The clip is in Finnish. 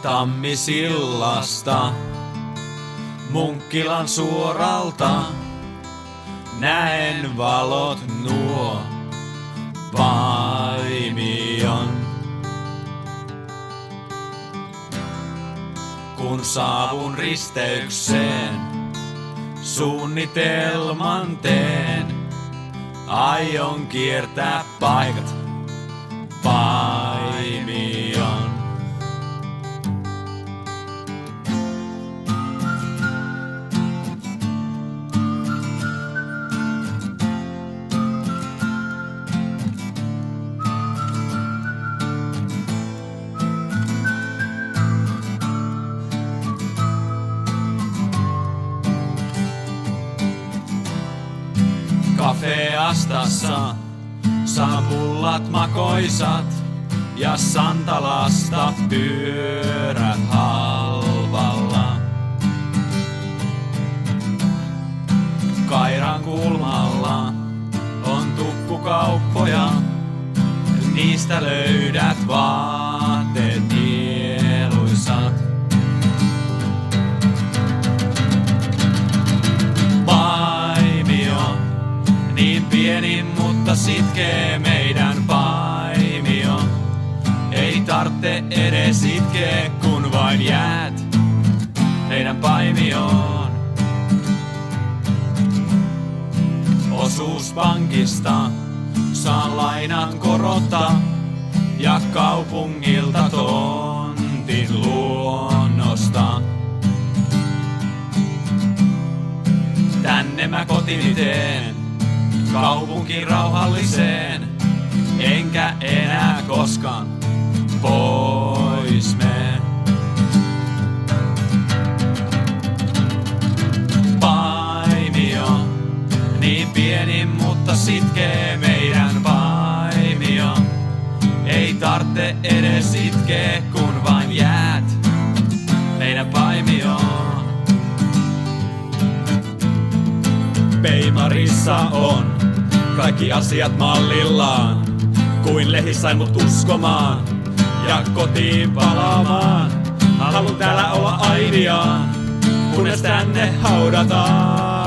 Tammisillasta, Munkkilan suoralta, näen valot nuo Paimion. Kun saavun risteykseen, suunnitelman teen, aion kiertää paikat Paimion. Kafeastassa saan pullat makoisat ja Santalasta pyörät halvalla. Kairan kulmalla on tukkukauppoja, niistä löydät vaatteet mieluisat. Niin pieni, mutta sitkeä meidän Paimio. Ei tarvitse edes itkeä, kun vain jäät meidän Paimioon. Osuuspankista saan lainan korota ja kaupungilta tontin luonnosta. Tänne mä kotini teen, kaupunkiin rauhalliseen, enkä enää koskaan pois mene. Paimio, niin pieni, mutta sitkeä meidän Paimio. Ei tarvitse edes itkeä, kun vain jäät meidän Paimioon. Peimarissa on kaikki asiat mallillaan, kuin lehi sai mut uskomaan ja kotiin palaamaan. Haluun täällä olla aidiaan, kunnes tänne haudataan.